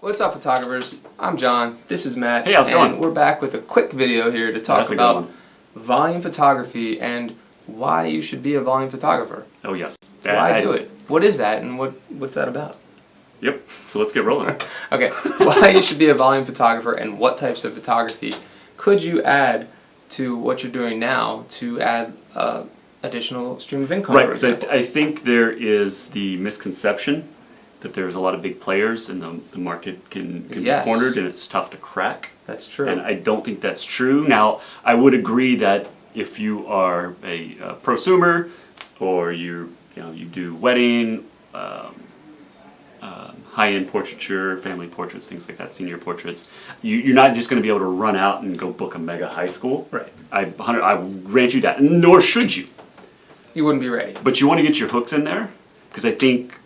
What's up, photographers? I'm John. This is Matt. Hey, how's it going? We're back with a quick video here to talk about volume photography and why you should be a volume photographer. Oh yes. Why do it? What is that, and what's that about? Yep. So let's get rolling. Okay. Why you should be a volume photographer and what types of photography could you add to what you're doing now to add additional stream of income? Right. Because I think there is the misconception that there's a lot of big players and the market can be cornered and it's tough to crack. That's true. And I don't think that's true. Now, I would agree that if you are a prosumer or you do wedding, high-end portraiture, family portraits, things like that, senior portraits, you're not just going to be able to run out and go book a mega high school. Right. I grant you that, nor should you. You wouldn't be ready. But you want to get your hooks in there, because I think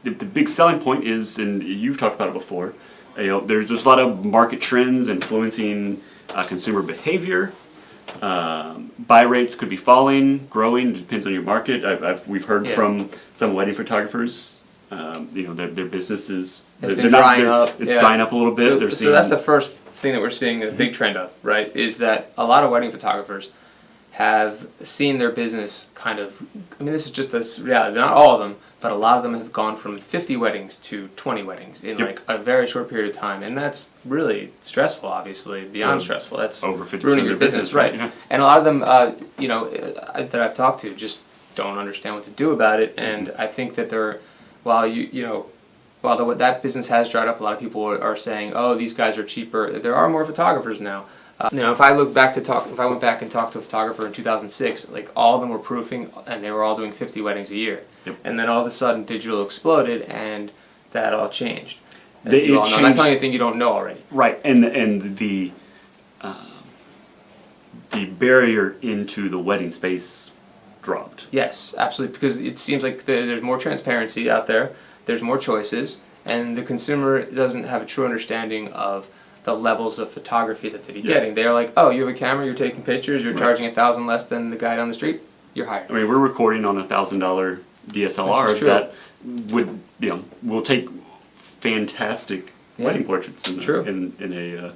the big selling point is, and you've talked about it before, there's a lot of market trends influencing consumer behavior. Buy rates could be falling, growing. It depends on your market. We've heard from some wedding photographers. Their business is drying up. It's drying up a little bit. So that's the first thing that we're seeing a big trend of, right? Is that a lot of wedding photographers have seen their business kind of. I mean, this is just this reality. Not all of them, but a lot of them have gone from 50 weddings to 20 weddings in like a very short period of time, and that's really stressful. Obviously, beyond stressful. That's over 50% ruining your business, right? Yeah. And a lot of them, that I've talked to, just don't understand what to do about it. And I think that while that business has dried up, a lot of people are saying, "Oh, these guys are cheaper." There are more photographers now. If I went back and talked to a photographer in 2006, like all of them were proofing, and they were all doing 50 weddings a year. Yep. And then all of a sudden, digital exploded, and that all changed. And That's telling you anything you don't know already. Right, and the barrier into the wedding space dropped. Yes, absolutely, because it seems like there's more transparency out there, there's more choices, and the consumer doesn't have a true understanding of the levels of photography that they'd be getting. They're like, oh, you have a camera, you're taking pictures, you're charging $1,000 less than the guy down the street, you're hired. I mean, we're recording on $1,000 DSLR that will take fantastic wedding portraits in a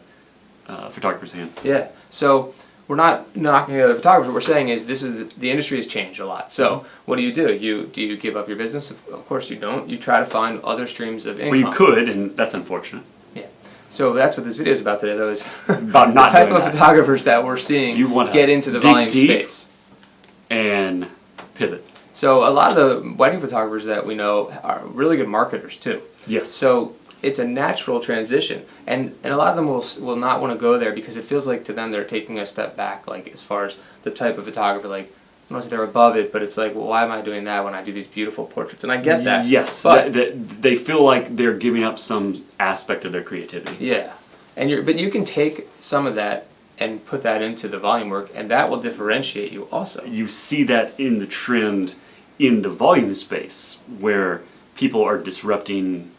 photographer's hands. Yeah. So we're not knocking the other photographers. What we're saying is the industry has changed a lot. So what do? Do you give up your business? Of course you don't. You try to find other streams of income. Well, you could, and that's unfortunate. Yeah. So that's what this video is about today, though, is about not the type of photographers that we're seeing get into the volume space. And pivot. So a lot of the wedding photographers that we know are really good marketers too. Yes. So it's a natural transition, and a lot of them will not want to go there because it feels like to them they're taking a step back, like as far as the type of photographer, like I don't want to say they're above it, but it's like, well, why am I doing that when I do these beautiful portraits? And I get that. Yes, but they feel like they're giving up some aspect of their creativity. Yeah, but you can take some of that and put that into the volume work, and that will differentiate you also. You see that in the trend in the volume space where people are disrupting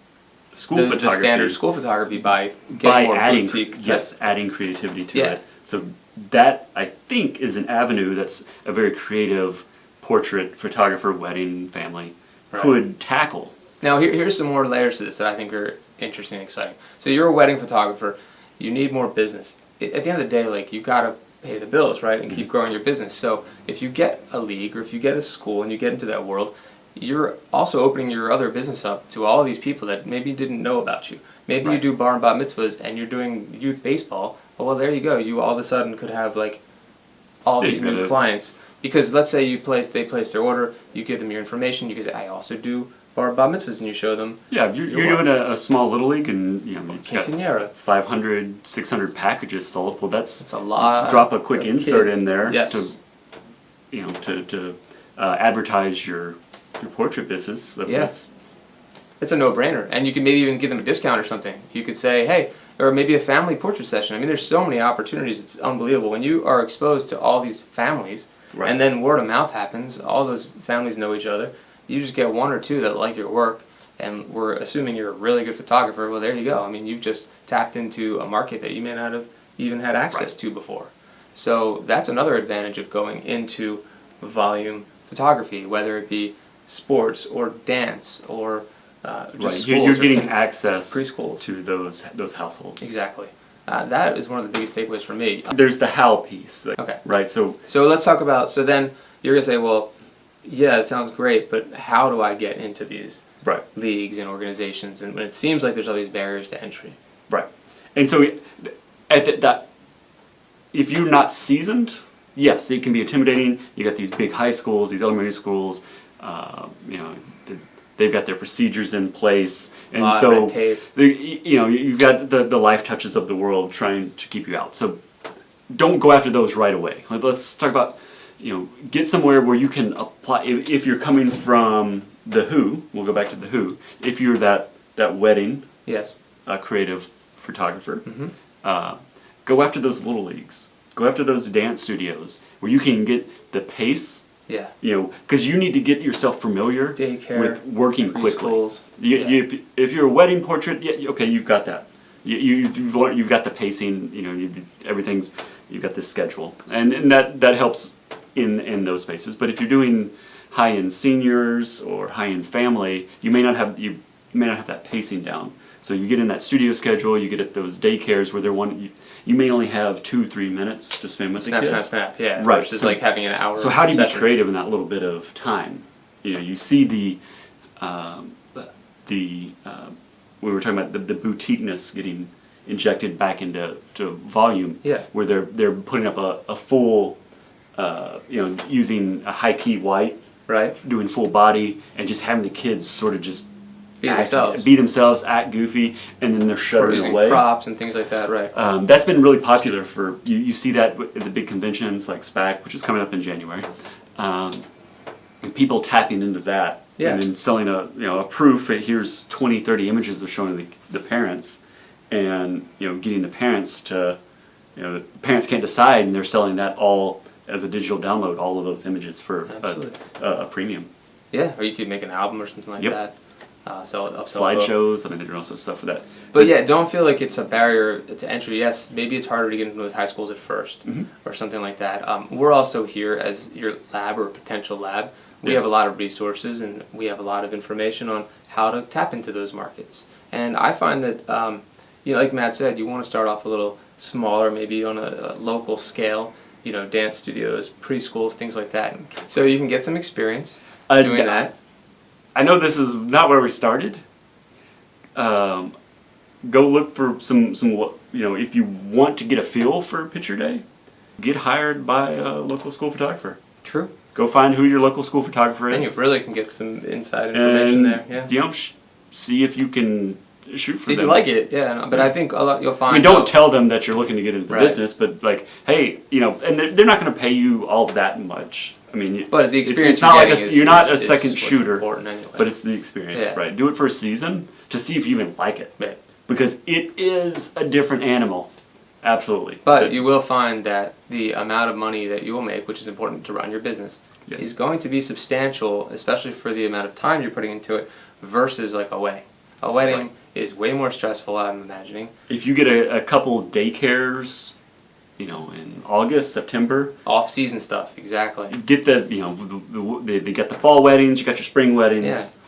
photography. The standard school photography by getting more adding, boutique. adding creativity to it. So that, I think, is an avenue that's a very creative portrait photographer, wedding, family could tackle. Now, here's some more layers to this that I think are interesting and exciting. So you're a wedding photographer. You need more business. At the end of the day, like, you got to pay the bills, right, and keep growing your business. So if you get a league or if you get a school and you get into that world, you're also opening your other business up to all of these people that maybe didn't know about you. Maybe you do bar and bat mitzvahs and you're doing youth baseball. Well, there you go. You all of a sudden could have like all these new clients because let's say they place their order, you give them your information, you can say, I also do bar and bat mitzvahs, and you show them. Yeah, you're doing a small little league and it's got 500, 600 packages sold. Well, that's a lot. Drop a quick insert in there to advertise your portrait business. It's a no-brainer, and you can maybe even give them a discount or something. You could say, hey, or maybe a family portrait session. I mean, there's so many opportunities. It's unbelievable when you are exposed to all these families, and then word of mouth happens. All those families know each other. You just get one or two that like your work, and we're assuming you're a really good photographer. Well, there you go. I mean, you've just tapped into a market that you may not have even had access to before. So that's another advantage of going into volume photography, whether it be sports or dance or just You're schools or getting access preschools. to those households. Exactly. That is one of the biggest takeaways for me. There's the how piece. Okay. Right. So let's talk about. So then you're gonna say, well, yeah, it sounds great, but how do I get into these right. leagues and organizations? And when it seems like there's all these barriers to entry. Right. And so that if you're not seasoned, yes, it can be intimidating. You got these big high schools, these elementary schools. You know, they've got their procedures in place, and so red tape. you know, you've got the life touches of the world trying to keep you out. So don't go after those right away. Let's talk about, you know, get somewhere where you can apply. If you're coming from the Who, we'll go back to the Who. If you're that wedding Yes. Creative photographer, go after those little leagues. Go after those dance studios where you can get the pace. Yeah. You know, because you need to get yourself familiar Daycare, with working quickly. preschools. If you're a wedding portrait, yeah, okay, you've got that. You've got the pacing. You know, you've got this schedule, and that helps in those spaces. But if you're doing high-end seniors or high-end family, you may not have that pacing down. So you get in that studio schedule, you get at those daycares where you may only have 2-3 minutes to spend with the kid. Snap, yeah. Right. Versus like having an hour. So how do you session. be creative in that little bit of time? You know, you see we were talking about the boutiqueness getting injected back into volume. Yeah. Where they're putting up a full, you know, using a high key white. Right. Doing full body and just having the kids sort of just be themselves, act goofy, and then they're shuttering using away. props and things like that, right? That's been really popular for you see that at the big conventions like SPAC, which is coming up in January. And people tapping into that, Yeah. and then selling a proof. Here's 20-30 images of showing the parents, and getting the parents to, the parents can't decide, and they're selling that all as a digital download, all of those images for a premium. Yeah, or you could make an album or something like Yep. that. Sell it, upsell Slideshows. I mean, they're also stuff for that. But yeah, don't feel like it's a barrier to entry. Yes, maybe it's harder to get into those high schools at first, or something like that. We're also here as your lab or potential lab. We have a lot of resources, and we have a lot of information on how to tap into those markets. And I find that, like Matt said, you want to start off a little smaller, maybe on a local scale. Dance studios, preschools, things like that. So you can get some experience doing that. I know this is not where we started. Go look for some. If you want to get a feel for Picture Day, get hired by a local school photographer. True. Go find who your local school photographer is. And you really can get some inside information there. Yeah. See if you can shoot for them. Did you like it? Yeah. No, but I think you'll find. I mean, don't tell them that you're looking to get into the Right. business, but like, hey, and they're not going to pay you all that much. I mean, but the experience it's not like you're not a is second what's shooter, important anyway. but it's the experience, Yeah. right? Do it for a season to see if you even like it, Right. because it is a different animal, absolutely. But you will find that the amount of money that you will make, which is important to run your business, Yes. is going to be substantial, especially for the amount of time you're putting into it, versus like a wedding. A wedding Right. is way more stressful, I'm imagining. If you get a couple daycares, in August, September, Off-season stuff, exactly. get they got the fall weddings, you got your spring weddings. Yeah.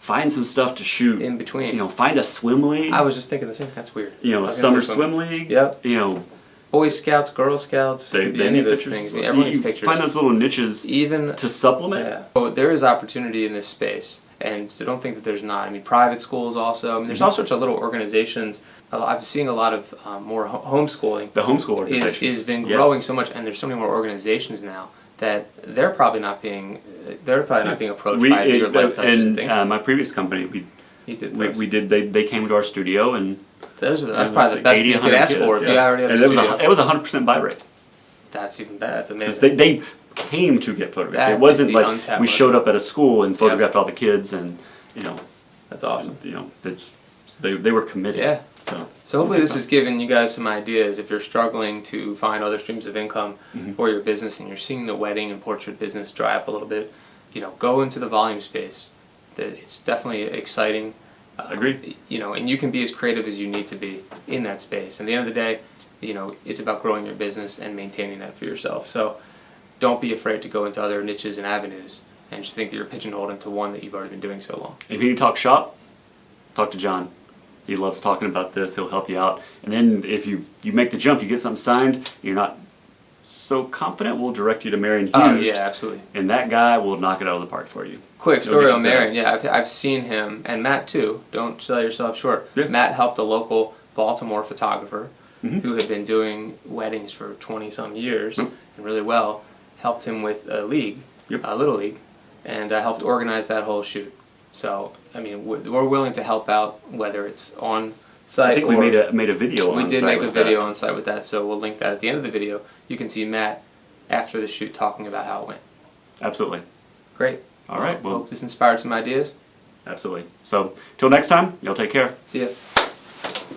Find some stuff to shoot In between. Find a swim league. I was just thinking the same. That's weird. A summer swim league. Yep. Boy Boy Scouts, Girl Scouts, they could be any of need those pictures. things. Everyone needs You pictures. find those little niches Even to supplement. Yeah. So there is opportunity in this space, and so don't think that there's not. I mean, private schools also. I mean, there's all sorts of little organizations. I'm seeing a lot of more homeschooling. The homeschool organizations is been yes. growing so much, and there's so many more organizations now that they're probably not being approached by your life touches and things. My previous company, You did we did. They came to our studio and. That's and probably the best you could ask for if you already have a studio. It was 100% buy rate. That's even better. That's Because amazing. they came to get photographed. That It wasn't is the like untapped we market. showed up at a school and photographed all the kids and That's awesome. they were committed. Yeah. So hopefully this has given you guys some ideas if you're struggling to find other streams of income for your business and you're seeing the wedding and portrait business dry up a little bit, go into the volume space. It's definitely exciting. Agreed. And you can be as creative as you need to be in that space. And at the end of the day, it's about growing your business and maintaining that for yourself. So don't be afraid to go into other niches and avenues and just think that you're pigeonholed into one that you've already been doing so long. If you need to talk shop, talk to John. He loves talking about this. He'll help you out. And then if you make the jump, you get something signed, you're not so confident, we'll direct you to Marion Hughes. Oh, yeah, absolutely. And that guy will knock it out of the park for you. Quick He'll story get on you set up. Marion. Yeah, I've seen him, and Matt too. Don't sell yourself short. Yeah. Matt helped a local Baltimore photographer Mhm. who had been doing weddings for 20-some years Yep. and really well. Helped him with a league, Yep. a little league, and helped organize that whole shoot. So, I mean, we're willing to help out, whether it's on site I think or we made a video we on did site make a with video that. on site with that. So we'll link that at the end of the video. You can see Matt after the shoot talking about how it went. Absolutely. Great. All right, well- hope this inspired some ideas. Absolutely. So, till next time, y'all take care. See ya.